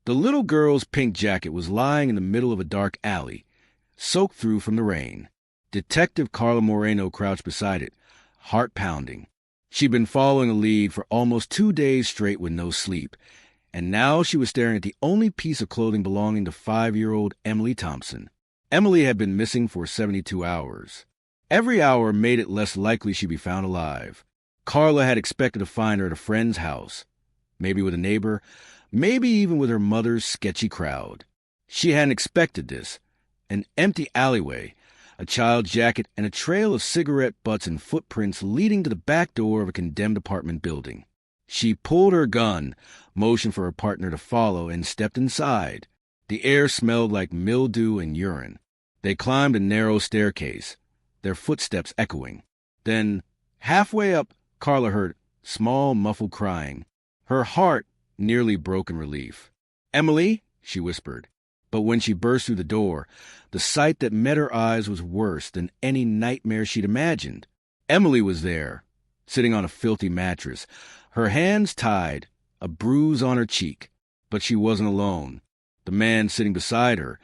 The little girl's pink jacket was lying in the middle of a dark alley, soaked through from the rain. Detective Carla Moreno crouched beside it, heart pounding. She'd been following a lead for almost 2 days straight with no sleep, and now she was staring at the only piece of clothing belonging to 5-year-old Emily Thompson. Emily had been missing for 72 hours. Every hour made it less likely she'd be found alive. Carla had expected to find her at a friend's house, maybe with a neighbor, maybe even with her mother's sketchy crowd. She hadn't expected this. An empty alleyway, a child's jacket, and a trail of cigarette butts and footprints leading to the back door of a condemned apartment building. She pulled her gun, motioned for her partner to follow, and stepped inside. The air smelled like mildew and urine. They climbed a narrow staircase, their footsteps echoing. Then, halfway up, Carla heard small, muffled crying. Her heart nearly broke in relief. "Emily," she whispered. But when she burst through the door, the sight that met her eyes was worse than any nightmare she'd imagined. Emily was there, sitting on a filthy mattress, her hands tied, a bruise on her cheek. But she wasn't alone. The man sitting beside her,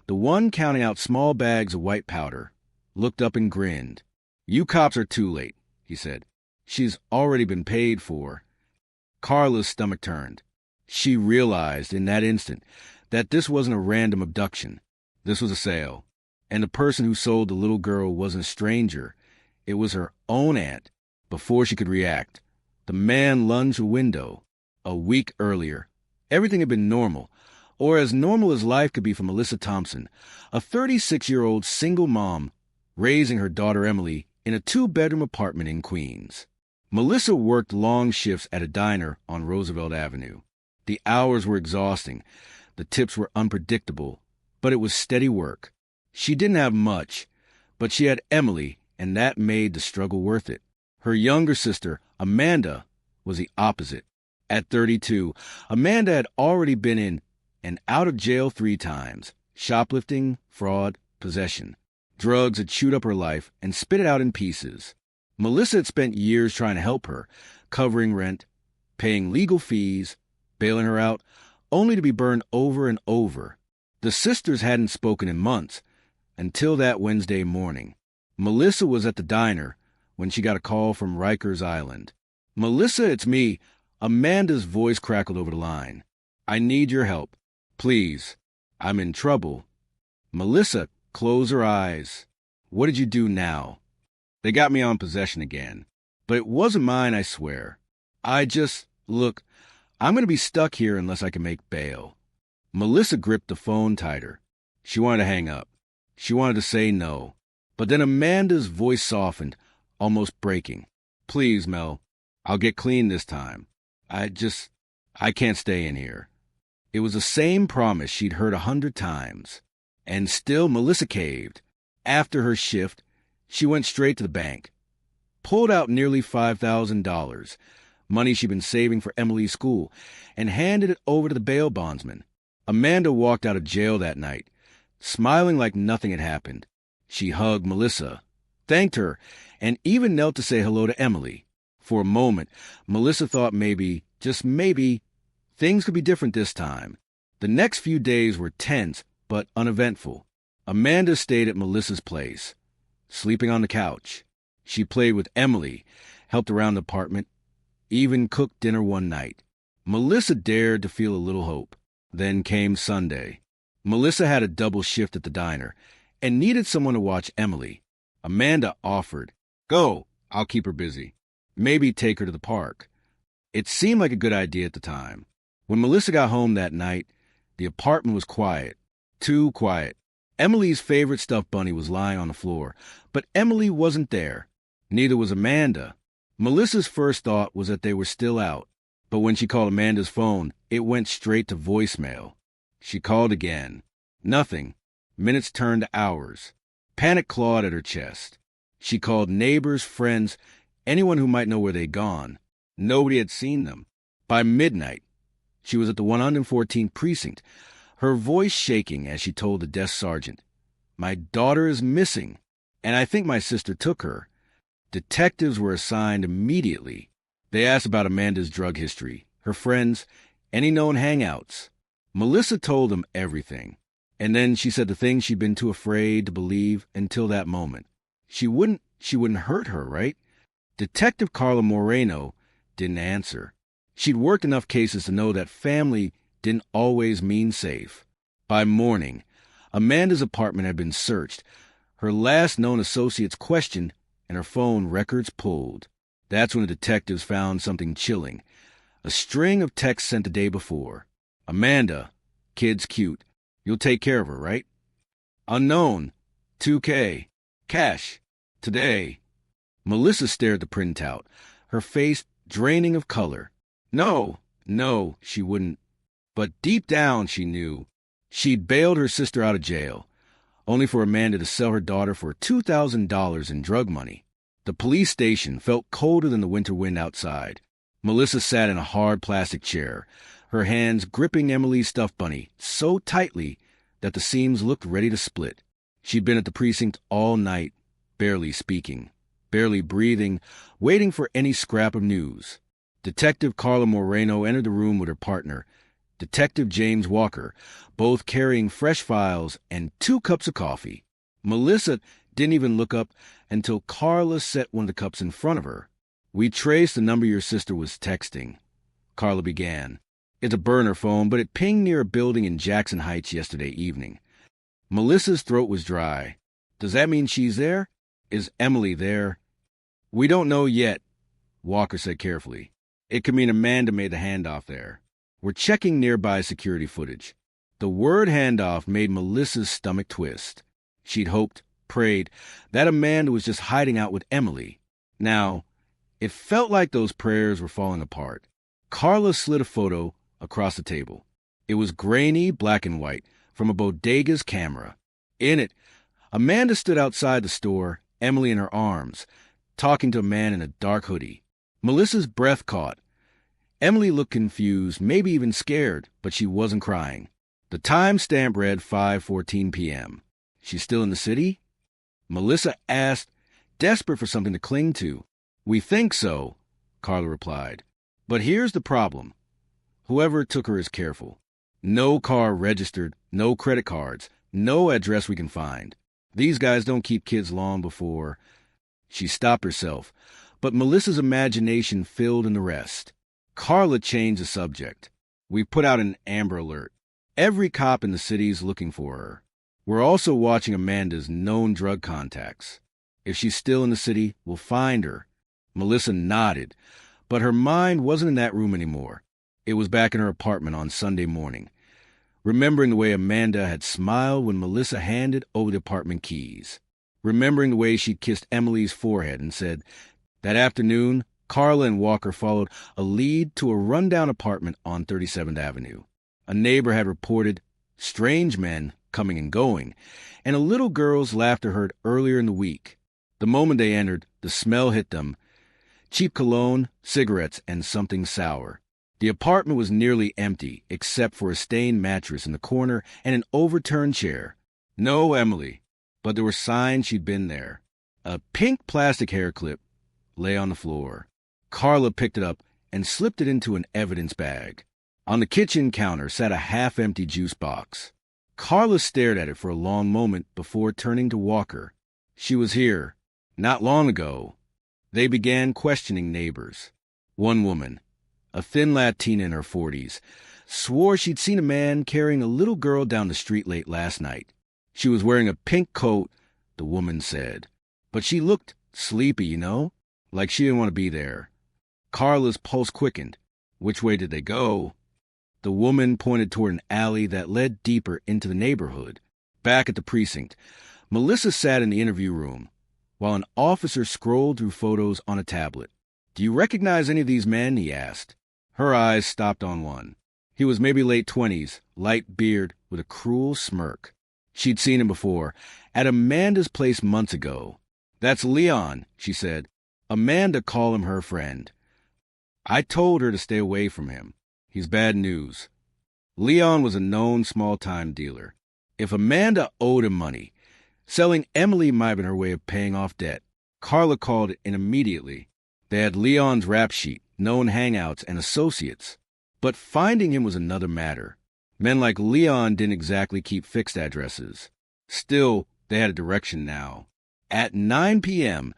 the one counting out small bags of white powder, looked up and grinned. "You cops are too late," he said. "She's already been paid for." Carla's stomach turned. She realized in that instant that this wasn't a random abduction. This was a sale. And the person who sold the little girl wasn't a stranger. It was her own aunt. Before she could react, the man lunged a window. A week earlier, everything had been normal, or as normal as life could be for Melissa Thompson, a 36-year-old single mom raising her daughter Emily in a 2-bedroom apartment in Queens. Melissa worked long shifts at a diner on Roosevelt Avenue. The hours were exhausting. The tips were unpredictable, but it was steady work. She didn't have much, but she had Emily, and that made the struggle worth it. Her younger sister, Amanda, was the opposite. At 32, Amanda had already been in and out of jail 3 times. Shoplifting, fraud, possession. Drugs had chewed up her life and spit it out in pieces. Melissa had spent years trying to help her, covering rent, paying legal fees, bailing her out, only to be burned over and over. The sisters hadn't spoken in months, until that Wednesday morning. Melissa was at the diner when she got a call from Rikers Island. "Melissa, it's me." Amanda's voice crackled over the line. "I need your help. Please. I'm in trouble." Melissa closed her eyes. "What did you do now?" "They got me on possession again. But it wasn't mine, I swear. Look, I'm going to be stuck here unless I can make bail." Melissa gripped the phone tighter. She wanted to hang up. She wanted to say no. But then Amanda's voice softened, almost breaking. "Please, Mel. I'll get clean this time. I can't stay in here." It was the same promise she'd heard 100 times. And still Melissa caved. After her shift, she went straight to the bank, pulled out nearly $5,000, money she'd been saving for Emily's school, and handed it over to the bail bondsman. Amanda walked out of jail that night, smiling like nothing had happened. She hugged Melissa, thanked her, and even knelt to say hello to Emily. For a moment, Melissa thought maybe, just maybe, things could be different this time. The next few days were tense but uneventful. Amanda stayed at Melissa's place, sleeping on the couch. She played with Emily, helped around the apartment, even cooked dinner one night. Melissa dared to feel a little hope. Then came Sunday. Melissa had a double shift at the diner and needed someone to watch Emily. Amanda offered, "Go, I'll keep her busy. Maybe take her to the park." It seemed like a good idea at the time. When Melissa got home that night, the apartment was quiet. Too quiet. Emily's favorite stuffed bunny was lying on the floor, but Emily wasn't there. Neither was Amanda. Melissa's first thought was that they were still out, but when she called Amanda's phone, it went straight to voicemail. She called again. Nothing. Minutes turned to hours. Panic clawed at her chest. She called neighbors, friends, anyone who might know where they'd gone. Nobody had seen them. By midnight, she was at the 114th precinct, her voice shaking as she told the desk sergeant, "My daughter is missing, and I think my sister took her." Detectives were assigned immediately. They asked about Amanda's drug history, her friends, any known hangouts. Melissa told him everything. And then she said the things she'd been too afraid to believe until that moment. She wouldn't hurt her, right? Detective Carla Moreno didn't answer. She'd worked enough cases to know that family didn't always mean safe. By morning, Amanda's apartment had been searched, her last known associates questioned, and her phone records pulled. That's when the detectives found something chilling. A string of texts sent the day before. Amanda, kid's cute. You'll take care of her, right? Unknown, 2K. Cash, today. Melissa stared at the printout, her face draining of color. No, she wouldn't. But deep down she knew. She'd bailed her sister out of jail, only for Amanda to sell her daughter for $2,000 in drug money. The police station felt colder than the winter wind outside. Melissa sat in a hard plastic chair, her hands gripping Emily's stuffed bunny so tightly that the seams looked ready to split. She'd been at the precinct all night, barely speaking, barely breathing, waiting for any scrap of news. Detective Carla Moreno entered the room with her partner, Detective James Walker, both carrying fresh files and 2 cups of coffee. Melissa didn't even look up until Carla set one of the cups in front of her. We traced the number your sister was texting, Carla began. It's a burner phone, but it pinged near a building in Jackson Heights yesterday evening. Melissa's throat was dry. Does that mean she's there? Is Emily there? We don't know yet, Walker said carefully. It could mean Amanda made the handoff there. We're checking nearby security footage. The word handoff made Melissa's stomach twist. She'd hoped, prayed, that Amanda was just hiding out with Emily. Now, it felt like those prayers were falling apart. Carla slid a photo across the table. It was grainy black and white from a bodega's camera. In it, Amanda stood outside the store, Emily in her arms, talking to a man in a dark hoodie. Melissa's breath caught. Emily looked confused, maybe even scared, but she wasn't crying. The timestamp read 5:14 p.m. She's still in the city? Melissa asked, desperate for something to cling to. We think so, Carla replied. But here's the problem. Whoever took her is careful. No car registered, no credit cards, no address we can find. These guys don't keep kids long before. She stopped herself, but Melissa's imagination filled in the rest. Carla changed the subject. We put out an Amber Alert. Every cop in the city's looking for her. We're also watching Amanda's known drug contacts. If she's still in the city, we'll find her. Melissa nodded, but her mind wasn't in that room anymore. It was back in her apartment on Sunday morning, remembering the way Amanda had smiled when Melissa handed over the apartment keys, remembering the way she'd kissed Emily's forehead and said, that afternoon, Carla and Walker followed a lead to a rundown apartment on 37th Avenue. A neighbor had reported strange men coming and going, and a little girl's laughter heard earlier in the week. The moment they entered, the smell hit them. Cheap cologne, cigarettes, and something sour. The apartment was nearly empty, except for a stained mattress in the corner and an overturned chair. No Emily, but there were signs she'd been there. A pink plastic hair clip lay on the floor. Carla picked it up and slipped it into an evidence bag. On the kitchen counter sat a half-empty juice box. Carla stared at it for a long moment before turning to Walker. She was here, not long ago. They began questioning neighbors. One woman, a thin Latina in her 40s, swore she'd seen a man carrying a little girl down the street late last night. She was wearing a pink coat, the woman said. But she looked sleepy, like she didn't want to be there. Carla's pulse quickened. Which way did they go? The woman pointed toward an alley that led deeper into the neighborhood. Back at the precinct, Melissa sat in the interview room, while an officer scrolled through photos on a tablet. Do you recognize any of these men? He asked. Her eyes stopped on one. He was maybe late 20s, light beard, with a cruel smirk. She'd seen him before, at Amanda's place months ago. That's Leon, she said. Amanda called him her friend. I told her to stay away from him. He's bad news. Leon was a known small-time dealer. If Amanda owed him money, selling Emily might have been her way of paying off debt. Carla called it in immediately. They had Leon's rap sheet, known hangouts, and associates. But finding him was another matter. Men like Leon didn't exactly keep fixed addresses. Still, they had a direction now. At 9 p.m.,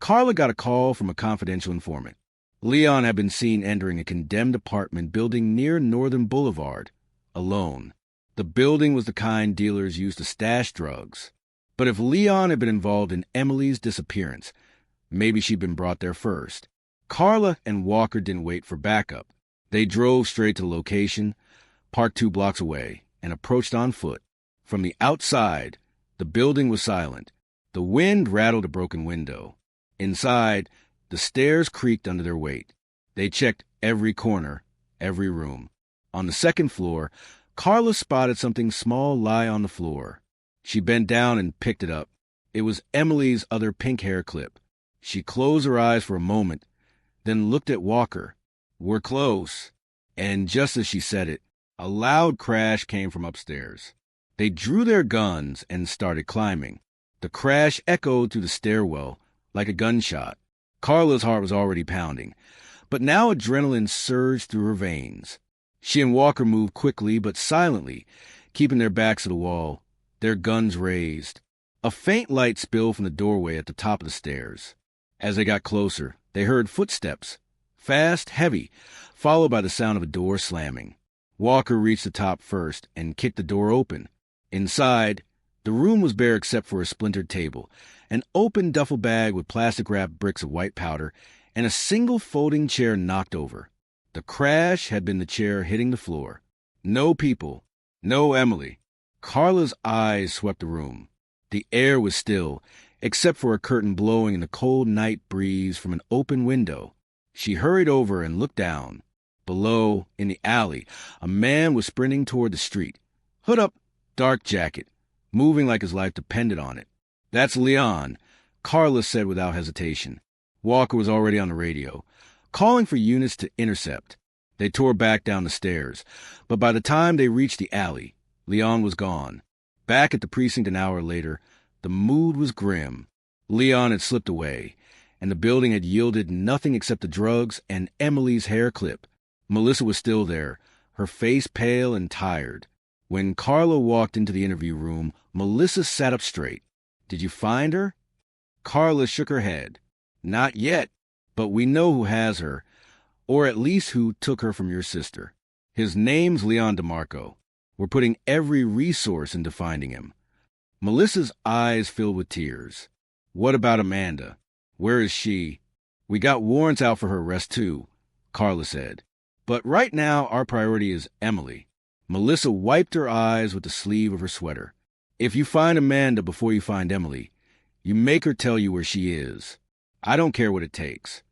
Carla got a call from a confidential informant. Leon had been seen entering a condemned apartment building near Northern Boulevard, alone. The building was the kind dealers used to stash drugs. But if Leon had been involved in Emily's disappearance, maybe she'd been brought there first. Carla and Walker didn't wait for backup. They drove straight to the location, parked 2 blocks away, and approached on foot. From the outside, the building was silent. The wind rattled a broken window. Inside, the stairs creaked under their weight. They checked every corner, every room. On the second floor, Carla spotted something small lie on the floor. She bent down and picked it up. It was Emily's other pink hair clip. She closed her eyes for a moment, then looked at Walker. "We're close." And just as she said it, a loud crash came from upstairs. They drew their guns and started climbing. The crash echoed through the stairwell like a gunshot. Carla's heart was already pounding, but now adrenaline surged through her veins. She and Walker moved quickly but silently, keeping their backs to the wall, their guns raised. A faint light spilled from the doorway at the top of the stairs. As they got closer, they heard footsteps, fast, heavy, followed by the sound of a door slamming. Walker reached the top first and kicked the door open. Inside, the room was bare except for a splintered table, an open duffel bag with plastic-wrapped bricks of white powder, and a single folding chair knocked over. The crash had been the chair hitting the floor. No people. No Emily. Carla's eyes swept the room. The air was still, except for a curtain blowing in the cold night breeze from an open window. She hurried over and looked down. Below, in the alley, a man was sprinting toward the street. Hood up, dark jacket, moving like his life depended on it. "That's Leon," Carla said without hesitation. Walker was already on the radio, calling for units to intercept. They tore back down the stairs, but by the time they reached the alley, Leon was gone. Back at the precinct an hour later, the mood was grim. Leon had slipped away, and the building had yielded nothing except the drugs and Emily's hair clip. Melissa was still there, her face pale and tired. When Carla walked into the interview room, Melissa sat up straight. "Did you find her?" Carla shook her head. "Not yet, but we know who has her, or at least who took her from your sister. His name's Leon DeMarco. We're putting every resource into finding him." Melissa's eyes filled with tears. "What about Amanda? Where is she?" "We got warrants out for her arrest, too," Carla said. "But right now, our priority is Emily." Melissa wiped her eyes with the sleeve of her sweater. "If you find Amanda before you find Emily, you make her tell you where she is. I don't care what it takes."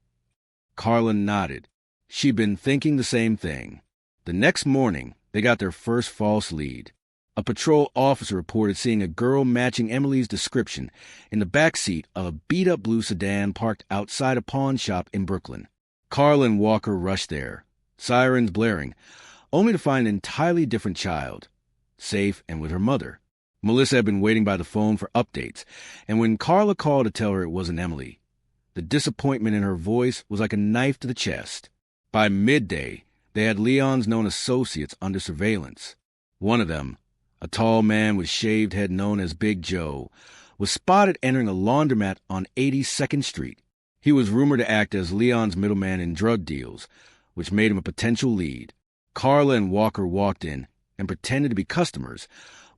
Carla nodded. She'd been thinking the same thing. The next morning, they got their first false lead. A patrol officer reported seeing a girl matching Emily's description in the back seat of a beat-up blue sedan parked outside a pawn shop in Brooklyn. Carla and Walker rushed there, sirens blaring, only to find an entirely different child, safe and with her mother. Melissa had been waiting by the phone for updates, and when Carla called to tell her it wasn't Emily, the disappointment in her voice was like a knife to the chest. By midday, they had Leon's known associates under surveillance. One of them, a tall man with shaved head known as Big Joe, was spotted entering a laundromat on 82nd Street. He was rumored to act as Leon's middleman in drug deals, which made him a potential lead. Carla and Walker walked in and pretended to be customers,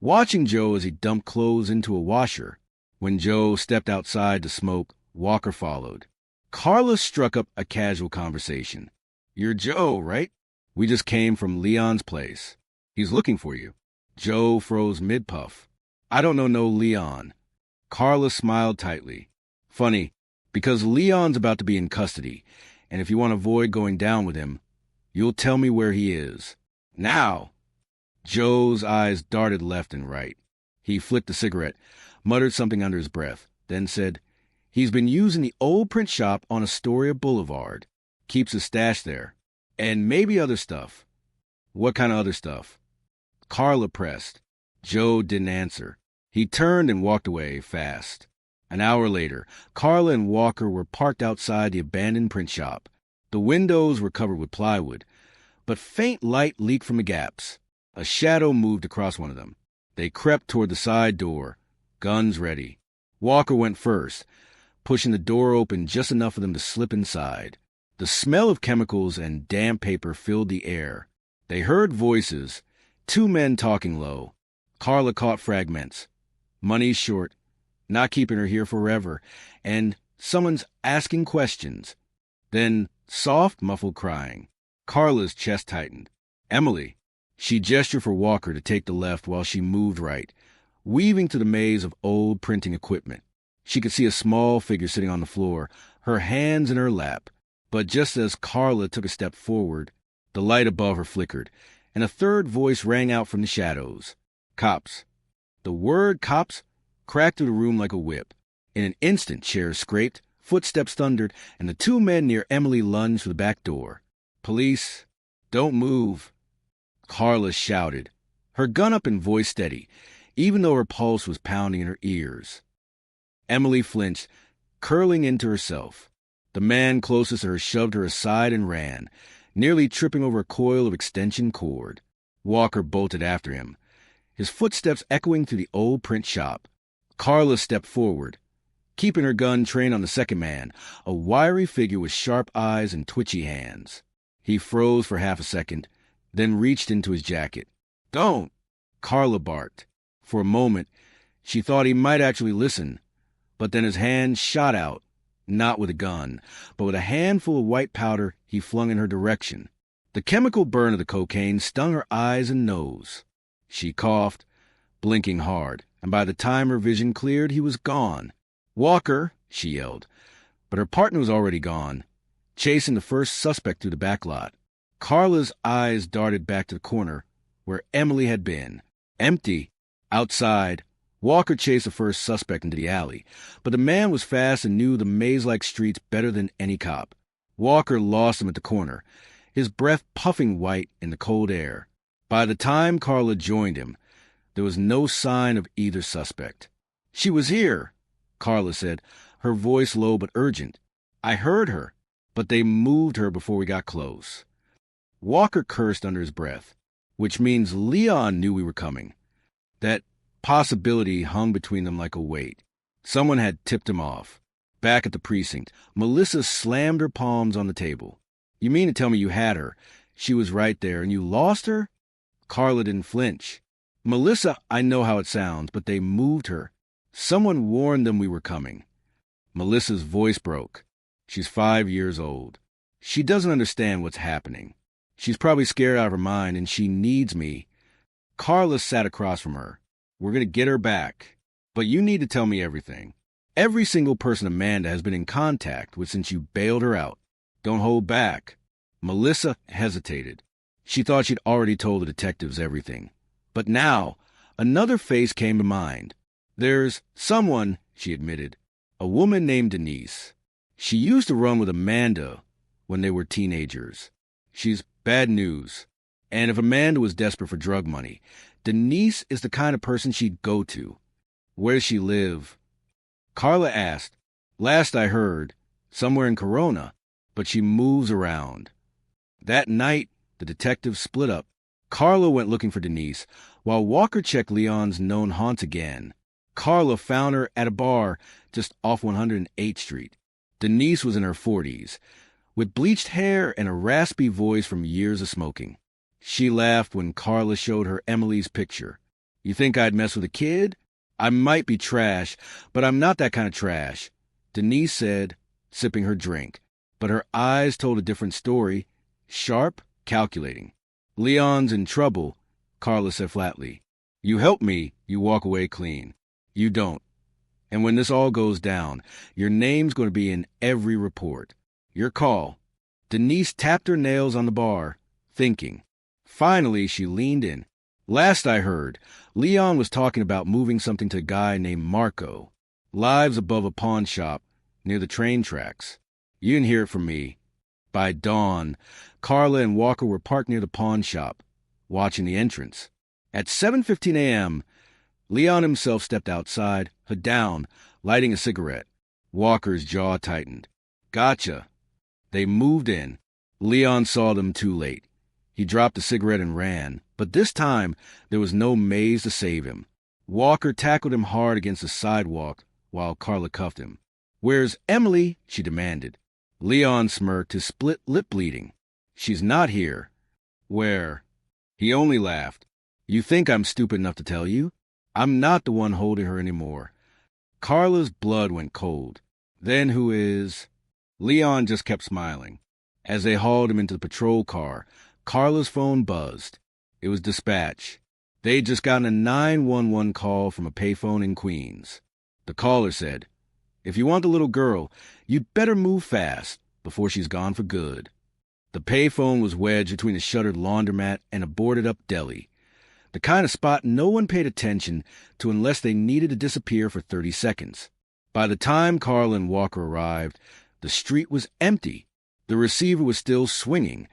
watching Joe as he dumped clothes into a washer. When Joe stepped outside to smoke, Walker followed. Carla struck up a casual conversation. "You're Joe, right? We just came from Leon's place. He's looking for you." Joe froze mid-puff. "I don't know no Leon." Carla smiled tightly. "Funny, because Leon's about to be in custody, and if you want to avoid going down with him, you'll tell me where he is. Now!" Joe's eyes darted left and right. He flicked a cigarette, muttered something under his breath, then said, "He's been using the old print shop on Astoria Boulevard. Keeps his stash there. And maybe other stuff." "What kind of other stuff?" Carla pressed. Joe didn't answer. He turned and walked away fast. An hour later, Carla and Walker were parked outside the abandoned print shop. The windows were covered with plywood, but faint light leaked from the gaps. A shadow moved across one of them. They crept toward the side door, guns ready. Walker went first, pushing the door open just enough for them to slip inside. The smell of chemicals and damp paper filled the air. They heard voices, two men talking low. Carla caught fragments. Money's short, not keeping her here forever, and someone's asking questions. Then soft, muffled crying. Carla's chest tightened. Emily. She gestured for Walker to take the left while she moved right, weaving through the maze of old printing equipment. She could see a small figure sitting on the floor, her hands in her lap. But just as Carla took a step forward, the light above her flickered, and a third voice rang out from the shadows. Cops. The word cops cracked through the room like a whip. In an instant, chairs scraped, footsteps thundered, and the two men near Emily lunged for the back door. Police, don't move, Carla shouted, her gun up and voice steady, even though her pulse was pounding in her ears. Emily flinched, curling into herself. The man closest to her shoved her aside and ran, nearly tripping over a coil of extension cord. Walker bolted after him, his footsteps echoing through the old print shop. Carla stepped forward, keeping her gun trained on the second man, a wiry figure with sharp eyes and twitchy hands. He froze for half a second, then reached into his jacket. Don't! Carla barked. For a moment, she thought he might actually listen, but then his hand shot out, not with a gun, but with a handful of white powder he flung in her direction. The chemical burn of the cocaine stung her eyes and nose. She coughed, blinking hard, and by the time her vision cleared, he was gone. Walker, she yelled, but her partner was already gone, chasing the first suspect through the back lot. Carla's eyes darted back to the corner where Emily had been. Empty. Outside, Walker chased the first suspect into the alley, but the man was fast and knew the maze-like streets better than any cop. Walker lost him at the corner, his breath puffing white in the cold air. By the time Carla joined him, there was no sign of either suspect. She was here, Carla said, her voice low but urgent. I heard her, but they moved her before we got close. Walker cursed under his breath, which means Leon knew we were coming. That possibility hung between them like a weight. Someone had tipped him off. Back at the precinct, Melissa slammed her palms on the table. You mean to tell me you had her? She was right there, and you lost her? Carla didn't flinch. Melissa, I know how it sounds, but they moved her. Someone warned them we were coming. Melissa's voice broke. She's 5 years old. She doesn't understand what's happening. She's probably scared out of her mind, and she needs me. Carla sat across from her. We're going to get her back. But you need to tell me everything. Every single person Amanda has been in contact with since you bailed her out. Don't hold back. Melissa hesitated. She thought she'd already told the detectives everything. But now, another face came to mind. There's someone, she admitted, a woman named Denise. She used to run with Amanda when they were teenagers. She's bad news. And if Amanda was desperate for drug money, Denise is the kind of person she'd go to. Where does she live? Carla asked. Last I heard, somewhere in Corona, but she moves around. That night, the detectives split up. Carla went looking for Denise, while Walker checked Leon's known haunts again. Carla found her at a bar just off 108th Street. Denise was in her 40s, with bleached hair and a raspy voice from years of smoking. She laughed when Carla showed her Emily's picture. You think I'd mess with a kid? I might be trash, but I'm not that kind of trash, Denise said, sipping her drink. But her eyes told a different story, sharp, calculating. Leon's in trouble, Carla said flatly. You help me, you walk away clean. You don't. And when this all goes down, your name's going to be in every report. Your call. Denise tapped her nails on the bar, thinking. Finally, she leaned in. Last I heard, Leon was talking about moving something to a guy named Marco. Lives above a pawn shop near the train tracks. You didn't hear it from me. By dawn, Carla and Walker were parked near the pawn shop, watching the entrance. At 7:15 a.m., Leon himself stepped outside, hood down, lighting a cigarette. Walker's jaw tightened. Gotcha. They moved in. Leon saw them too late. He dropped the cigarette and ran, but this time there was no maze to save him. Walker tackled him hard against the sidewalk while Carla cuffed him. "Where's Emily?" she demanded. Leon smirked, his split lip bleeding. "She's not here." "Where?" He only laughed. "You think I'm stupid enough to tell you? I'm not the one holding her anymore." Carla's blood went cold. "Then who is?" Leon just kept smiling. As they hauled him into the patrol car, Carla's phone buzzed. It was dispatch. They'd just gotten a 911 call from a payphone in Queens. The caller said, "If you want the little girl, you'd better move fast before she's gone for good." The payphone was wedged between a shuttered laundromat and a boarded-up deli. The kind of spot no one paid attention to unless they needed to disappear for 30 seconds. By the time Carla and Walker arrived, the street was empty. The receiver was still swinging,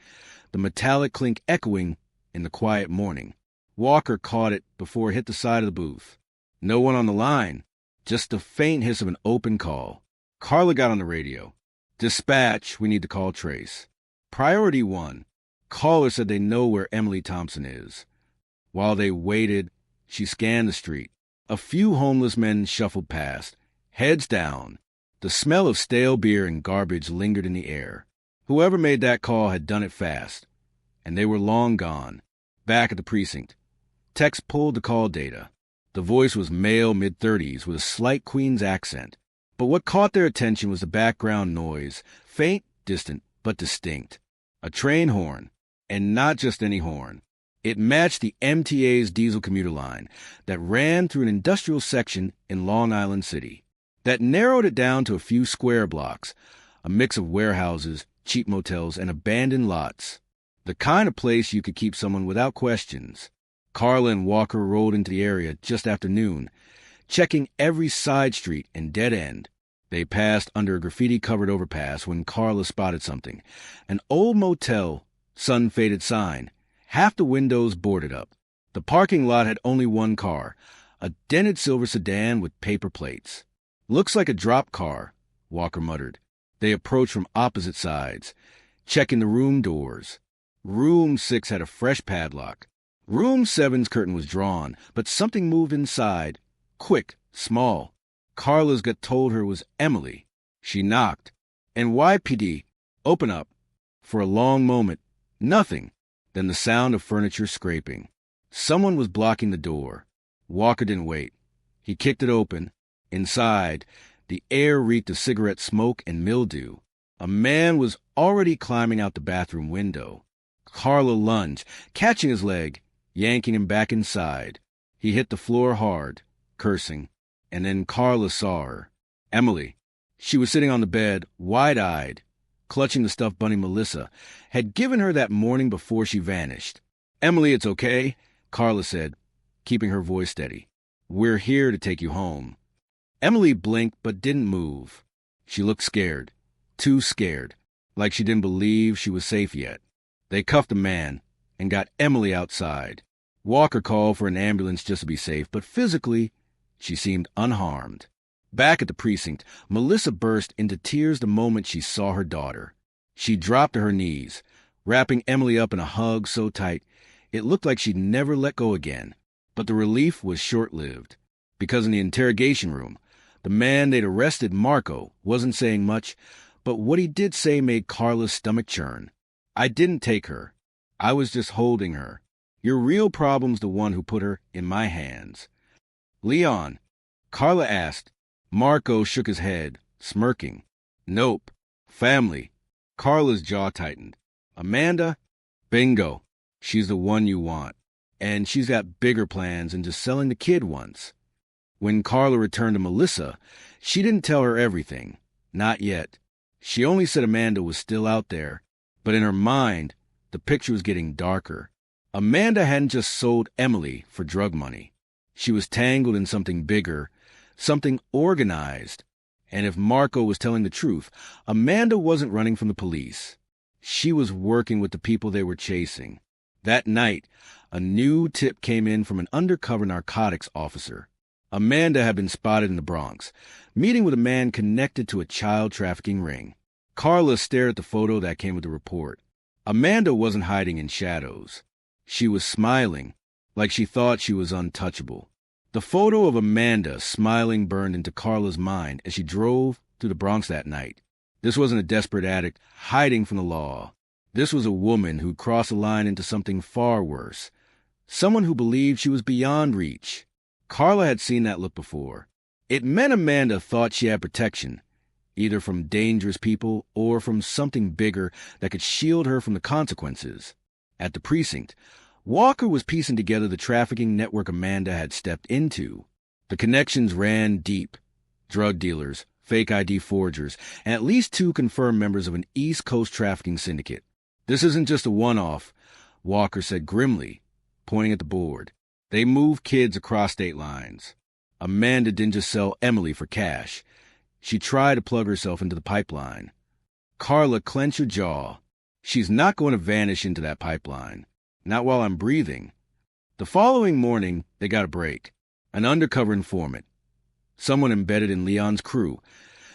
the metallic clink echoing in the quiet morning. Walker caught it before it hit the side of the booth. No one on the line, just the faint hiss of an open call. Carla got on the radio. "Dispatch, we need to call Trace." "Priority 1. Caller said they know where Emily Thompson is." While they waited, she scanned the street. A few homeless men shuffled past, heads down. The smell of stale beer and garbage lingered in the air. Whoever made that call had done it fast, and they were long gone. Back at the precinct, Tex pulled the call data. The voice was male, mid-30s, with a slight Queens accent. But what caught their attention was the background noise, faint, distant, but distinct. A train horn, and not just any horn. It matched the MTA's diesel commuter line that ran through an industrial section in Long Island City. That narrowed it down to a few square blocks, a mix of warehouses, cheap motels, and abandoned lots. The kind of place you could keep someone without questions. Carla and Walker rolled into the area just after noon, checking every side street and dead end. They passed under a graffiti-covered overpass when Carla spotted something. An old motel, sun-faded sign, half the windows boarded up. The parking lot had only one car, a dented silver sedan with paper plates. "Looks like a drop car," Walker muttered. They approached from opposite sides, checking the room doors. Room 6 had a fresh padlock. Room 7's curtain was drawn, but something moved inside. Quick, small. Carla's gut told her it was Emily. She knocked. "NYPD, open up." For a long moment, nothing. Then the sound of furniture scraping. Someone was blocking the door. Walker didn't wait. He kicked it open. Inside, the air reeked of cigarette smoke and mildew. A man was already climbing out the bathroom window. Carla lunged, catching his leg, yanking him back inside. He hit the floor hard, cursing, and then Carla saw her. Emily. She was sitting on the bed, wide-eyed, clutching the stuffed bunny Melissa had given her that morning before she vanished. "Emily, it's okay," Carla said, keeping her voice steady. "We're here to take you home." Emily blinked but didn't move. She looked scared, too scared, like she didn't believe she was safe yet. They cuffed the man and got Emily outside. Walker called for an ambulance just to be safe, but physically, she seemed unharmed. Back at the precinct, Melissa burst into tears the moment she saw her daughter. She dropped to her knees, wrapping Emily up in a hug so tight it looked like she'd never let go again. But the relief was short-lived, because in the interrogation room, the man they'd arrested, Marco, wasn't saying much, but what he did say made Carla's stomach churn. "I didn't take her. I was just holding her. Your real problem's the one who put her in my hands." "Leon?" Carla asked. Marco shook his head, smirking. "Nope. Family." Carla's jaw tightened. "Amanda? Bingo. She's the one you want. And she's got bigger plans than just selling the kid once." When Carla returned to Melissa, she didn't tell her everything. Not yet. She only said Amanda was still out there, but in her mind, the picture was getting darker. Amanda hadn't just sold Emily for drug money. She was tangled in something bigger, something organized. And if Marco was telling the truth, Amanda wasn't running from the police. She was working with the people they were chasing. That night, a new tip came in from an undercover narcotics officer. Amanda had been spotted in the Bronx, meeting with a man connected to a child trafficking ring. Carla stared at the photo that came with the report. Amanda wasn't hiding in shadows. She was smiling, like she thought she was untouchable. The photo of Amanda smiling burned into Carla's mind as she drove through the Bronx that night. This wasn't a desperate addict hiding from the law. This was a woman who'd crossed a line into something far worse. Someone who believed she was beyond reach. Carla had seen that look before. It meant Amanda thought she had protection, either from dangerous people or from something bigger that could shield her from the consequences. At the precinct, Walker was piecing together the trafficking network Amanda had stepped into. The connections ran deep. Drug dealers, fake ID forgers, and at least 2 confirmed members of an East Coast trafficking syndicate. This isn't just a one-off, Walker said grimly, pointing at the board. They move kids across state lines. Amanda didn't just sell Emily for cash. She tried to plug herself into the pipeline. Carla clenched her jaw. She's not going to vanish into that pipeline. Not while I'm breathing. The following morning, they got a break. An undercover informant, someone embedded in Leon's crew,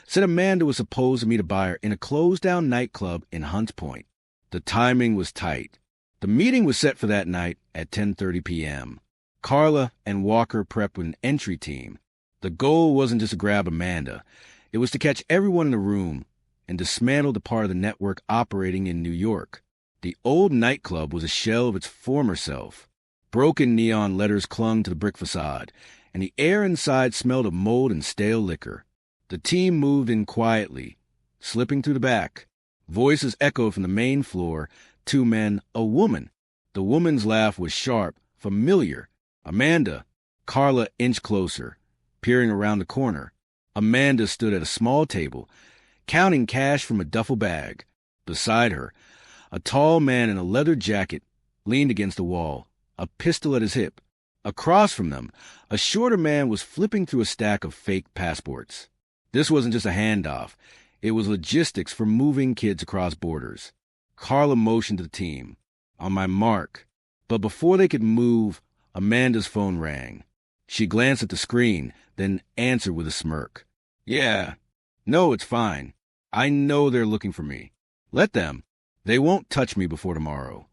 said Amanda was supposed to meet a buyer in a closed-down nightclub in Hunts Point. The timing was tight. The meeting was set for that night at 10:30 p.m. Carla and Walker prepped with an entry team. The goal wasn't just to grab Amanda. It was to catch everyone in the room and dismantle the part of the network operating in New York. The old nightclub was a shell of its former self. Broken neon letters clung to the brick facade, and the air inside smelled of mold and stale liquor. The team moved in quietly, slipping through the back. Voices echoed from the main floor. 2 men, a woman. The woman's laugh was sharp, familiar. Amanda. Carla inched closer, peering around the corner. Amanda stood at a small table, counting cash from a duffel bag. Beside her, a tall man in a leather jacket leaned against the wall, a pistol at his hip. Across from them, a shorter man was flipping through a stack of fake passports. This wasn't just a handoff. It was logistics for moving kids across borders. Carla motioned to the team. On my mark. But before they could move, Amanda's phone rang. She glanced at the screen, then answered with a smirk. Yeah. No, it's fine. I know they're looking for me. Let them. They won't touch me before tomorrow.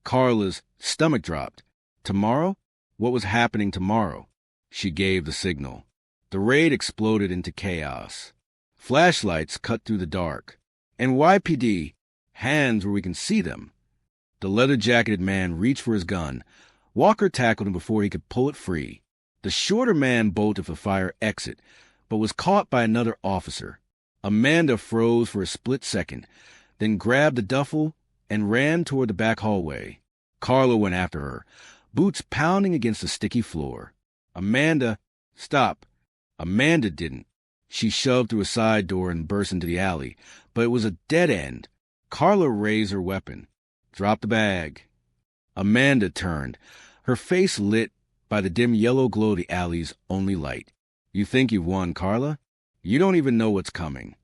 Carla's stomach dropped. Tomorrow? What was happening tomorrow? She gave the signal. The raid exploded into chaos. Flashlights cut through the dark. NYPD, hands where we can see them. The leather-jacketed man reached for his gun. Walker tackled him before he could pull it free. The shorter man bolted for fire exit, but was caught by another officer. Amanda froze for a split second, then grabbed the duffel and ran toward the back hallway. Carla went after her, boots pounding against the sticky floor. Amanda, stop. Amanda didn't. She shoved through a side door and burst into the alley, but it was a dead end. Carla raised her weapon. Drop the bag. Amanda turned, her face lit by the dim yellow glow of the alley's only light. You think you've won, Carla? You don't even know what's coming.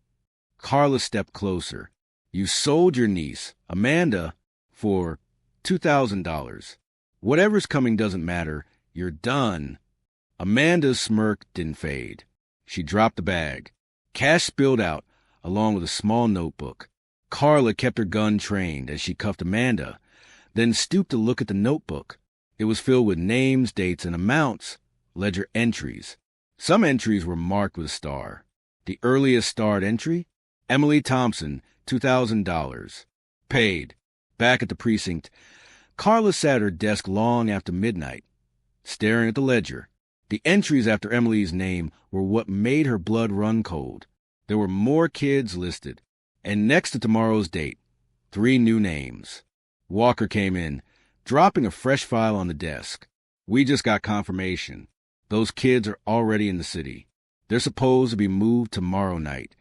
Carla stepped closer. You sold your niece, Amanda, for $2,000. Whatever's coming doesn't matter. You're done. Amanda's smirk didn't fade. She dropped the bag. Cash spilled out, along with a small notebook. Carla kept her gun trained as she cuffed Amanda, then stooped to look at the notebook. It was filled with names, dates, and amounts, ledger entries. Some entries were marked with a star. The earliest starred entry? Emily Thompson, $2,000. Paid. Back at the precinct, Carla sat at her desk long after midnight, staring at the ledger. The entries after Emily's name were what made her blood run cold. There were more kids listed, and next to tomorrow's date, 3 new names. Walker came in, dropping a fresh file on the desk. We just got confirmation. Those kids are already in the city. They're supposed to be moved tomorrow night.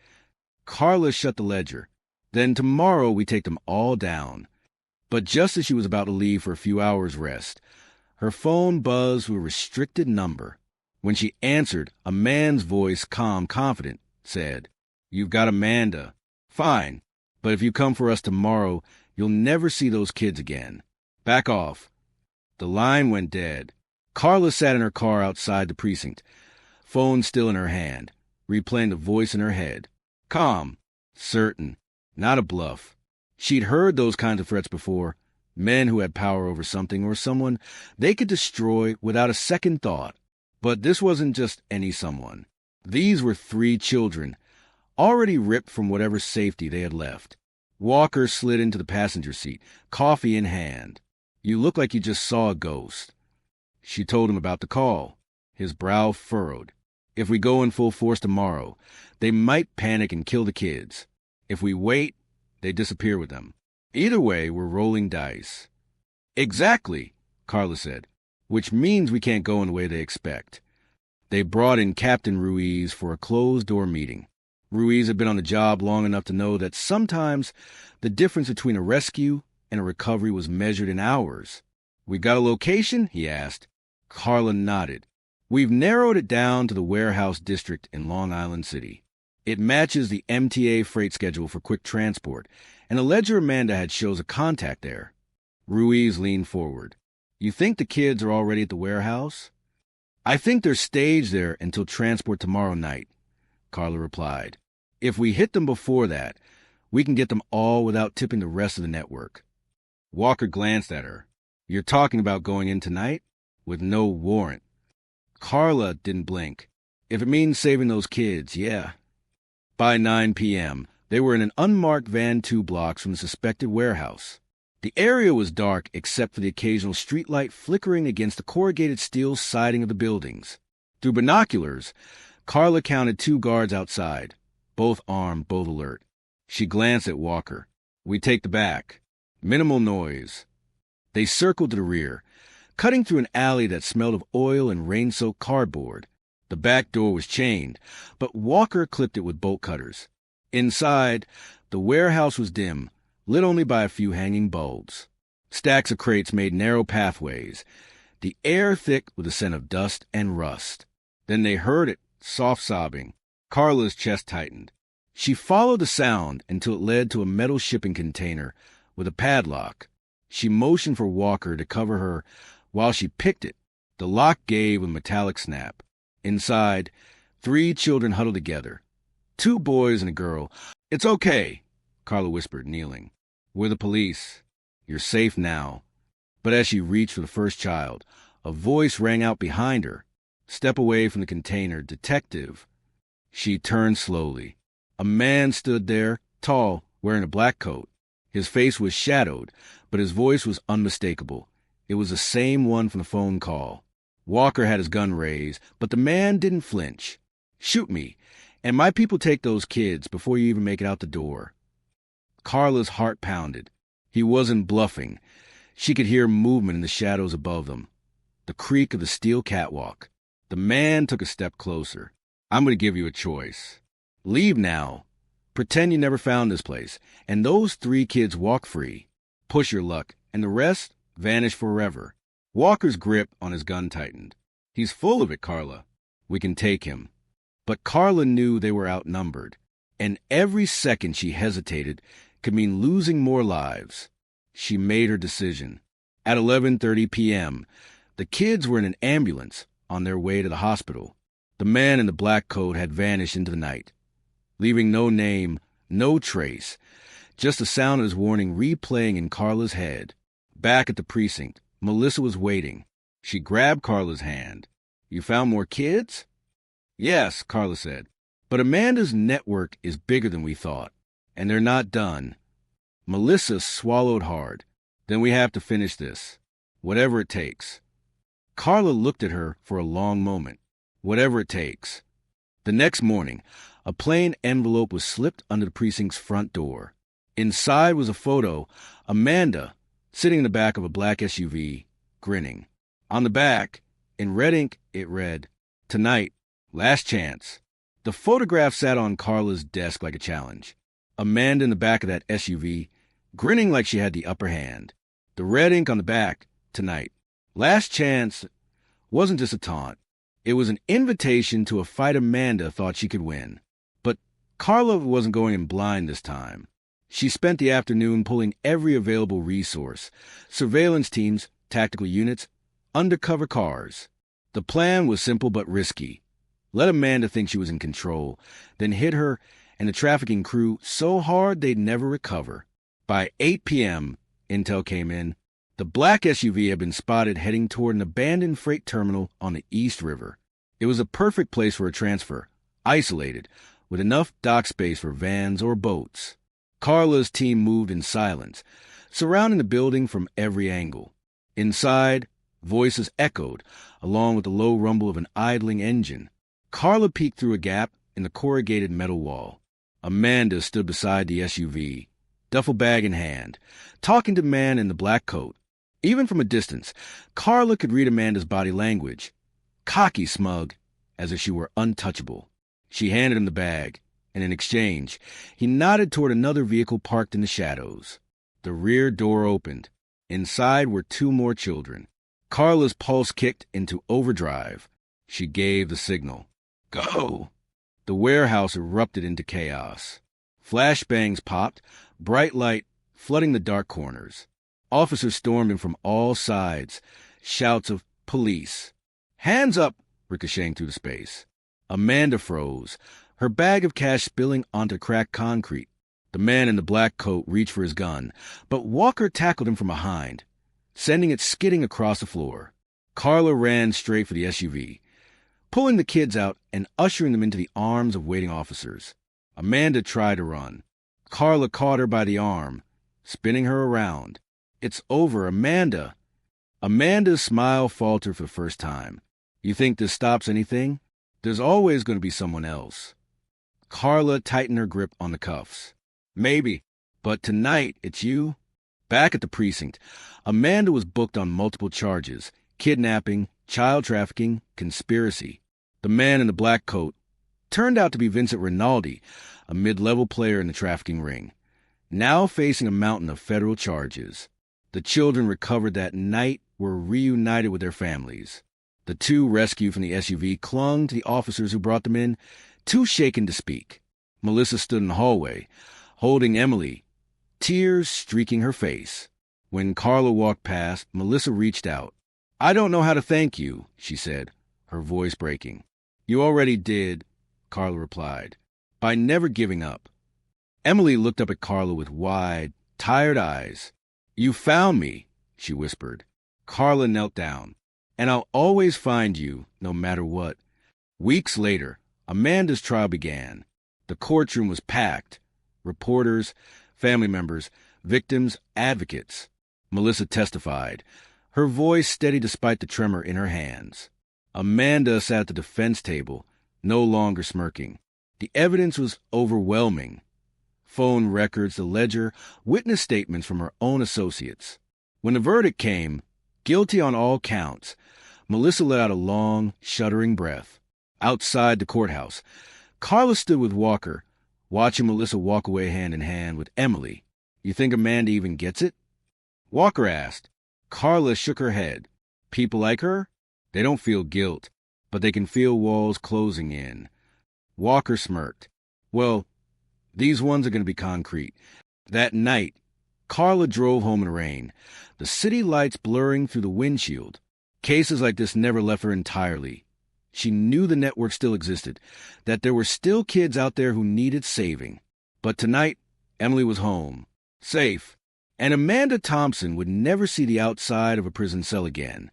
Carla shut the ledger. Then tomorrow we take them all down. But just as she was about to leave for a few hours' rest, her phone buzzed with a restricted number. When she answered, a man's voice, calm, confident, said, You've got Amanda. Fine, but if you come for us tomorrow, you'll never see those kids again. Back off. The line went dead. Carla sat in her car outside the precinct, phone still in her hand, replaying the voice in her head. Calm, certain, not a bluff. She'd heard those kinds of threats before. Men who had power over something or someone they could destroy without a second thought. But this wasn't just any someone. These were 3 children, already ripped from whatever safety they had left. Walker slid into the passenger seat, coffee in hand. "You look like you just saw a ghost." She told him about the call. His brow furrowed. "If we go in full force tomorrow, they might panic and kill the kids. If we wait, they disappear with them. Either way, we're rolling dice." "Exactly," Carla said, "which means we can't go in the way they expect." They brought in Captain Ruiz for a closed-door meeting. Ruiz had been on the job long enough to know that sometimes the difference between a rescue and a recovery was measured in hours. "We got a location?" he asked. Carla nodded. "We've narrowed it down to the warehouse district in Long Island City. It matches the MTA freight schedule for quick transport, and the ledger Amanda had shows a contact there." Ruiz leaned forward. "You think the kids are already at the warehouse?" "I think they're staged there until transport tomorrow night," Carla replied. "If we hit them before that, we can get them all without tipping the rest of the network." Walker glanced at her. "You're talking about going in tonight? With no warrant?" Carla didn't blink. "If it means saving those kids, yeah." By 9 p.m., they were in an unmarked van 2 blocks from the suspected warehouse. The area was dark except for the occasional streetlight flickering against the corrugated steel siding of the buildings. Through binoculars, Carla counted 2 guards outside, both armed, both alert. She glanced at Walker. "We take the back. Minimal noise." They circled to the rear, cutting through an alley that smelled of oil and rain-soaked cardboard. The back door was chained, but Walker clipped it with bolt cutters. Inside, the warehouse was dim, lit only by a few hanging bulbs. Stacks of crates made narrow pathways, the air thick with the scent of dust and rust. Then they heard it, soft sobbing. Carla's chest tightened. She followed the sound until it led to a metal shipping container with a padlock. She motioned for Walker to cover her while she picked it. The lock gave with a metallic snap. Inside, 3 children huddled together. 2 boys and a girl. "It's okay," Carla whispered, kneeling. "We're the police. You're safe now." But as she reached for the first child, a voice rang out behind her. "Step away from the container, detective." She turned slowly. A man stood there, tall, wearing a black coat. His face was shadowed, but his voice was unmistakable. It was the same one from the phone call. Walker had his gun raised, but the man didn't flinch. "Shoot me, and my people take those kids before you even make it out the door." Carla's heart pounded. He wasn't bluffing. She could hear movement in the shadows above them. The creak of the steel catwalk. The man took a step closer. "I'm going to give you a choice. Leave now. Pretend you never found this place, and those 3 kids walk free. Push your luck, and the rest vanish forever." Walker's grip on his gun tightened. "He's full of it, Carla. We can take him." But Carla knew they were outnumbered, and every second she hesitated could mean losing more lives. She made her decision. At 11:30 p.m., the kids were in an ambulance on their way to the hospital. The man in the black coat had vanished into the night, leaving no name, no trace, just the sound of his warning replaying in Carla's head. Back at the precinct, Melissa was waiting. She grabbed Carla's hand. "You found more kids?" "Yes," Carla said. "But Amanda's network is bigger than we thought, and they're not done." Melissa swallowed hard. "Then we have to finish this, whatever it takes." Carla looked at her for a long moment. Whatever it takes. The next morning, a plain envelope was slipped under the precinct's front door. Inside was a photo, Amanda, sitting in the back of a black SUV, grinning. On the back, in red ink, it read, "Tonight, last chance." The photograph sat on Carla's desk like a challenge. Amanda in the back of that SUV, grinning like she had the upper hand. The red ink on the back, "Tonight, last chance," wasn't just a taunt. It was an invitation to a fight Amanda thought she could win. But Carla wasn't going in blind this time. She spent the afternoon pulling every available resource: surveillance teams, tactical units, undercover cars. The plan was simple but risky. Let Amanda think she was in control, then hit her and the trafficking crew so hard they'd never recover. By 8 p.m., intel came in. The black SUV had been spotted heading toward an abandoned freight terminal on the East River. It was a perfect place for a transfer, isolated, with enough dock space for vans or boats. Carla's team moved in silence, surrounding the building from every angle. Inside, voices echoed, along with the low rumble of an idling engine. Carla peeked through a gap in the corrugated metal wall. Amanda stood beside the SUV, duffel bag in hand, talking to the man in the black coat. Even from a distance, Carla could read Amanda's body language. Cocky smug, as if she were untouchable. She handed him the bag, and in exchange, he nodded toward another vehicle parked in the shadows. The rear door opened. Inside were 2 more children. Carla's pulse kicked into overdrive. She gave the signal. Go! The warehouse erupted into chaos. Flashbangs popped, bright light flooding the dark corners. Officers stormed in from all sides, shouts of police. Hands up! Ricocheting through the space. Amanda froze, her bag of cash spilling onto cracked concrete. The man in the black coat reached for his gun, but Walker tackled him from behind, sending it skidding across the floor. Carla ran straight for the SUV, pulling the kids out and ushering them into the arms of waiting officers. Amanda tried to run. Carla caught her by the arm, spinning her around. It's over, Amanda. Amanda's smile faltered for the first time. You think this stops anything? There's always going to be someone else. Carla tightened her grip on the cuffs. Maybe, but tonight it's you. Back at the precinct, Amanda was booked on multiple charges: kidnapping, child trafficking, conspiracy. The man in the black coat turned out to be Vincent Rinaldi, a mid-level player in the trafficking ring, now facing a mountain of federal charges. The children recovered that night were reunited with their families. The 2 rescued from the SUV clung to the officers who brought them in, too shaken to speak. Melissa stood in the hallway, holding Emily, tears streaking her face. When Carla walked past, Melissa reached out. I don't know how to thank you, she said, her voice breaking. You already did, Carla replied, by never giving up. Emily looked up at Carla with wide, tired eyes. You found me, she whispered. Carla knelt down. And I'll always find you, no matter what. Weeks later, Amanda's trial began. The courtroom was packed. Reporters, family members, victims, advocates. Melissa testified, her voice steady despite the tremor in her hands. Amanda sat at the defense table, no longer smirking. The evidence was overwhelming. Phone records, the ledger, witness statements from her own associates. When the verdict came, guilty on all counts, Melissa let out a long, shuddering breath. Outside the courthouse, Carla stood with Walker, watching Melissa walk away hand in hand with Emily. You think Amanda even gets it? Walker asked. Carla shook her head. People like her? They don't feel guilt, but they can feel walls closing in. Walker smirked. Well, these ones are going to be concrete. That night, Carla drove home in the rain, the city lights blurring through the windshield. Cases like this never left her entirely. She knew the network still existed, that there were still kids out there who needed saving. But tonight, Emily was home, safe, and Amanda Thompson would never see the outside of a prison cell again.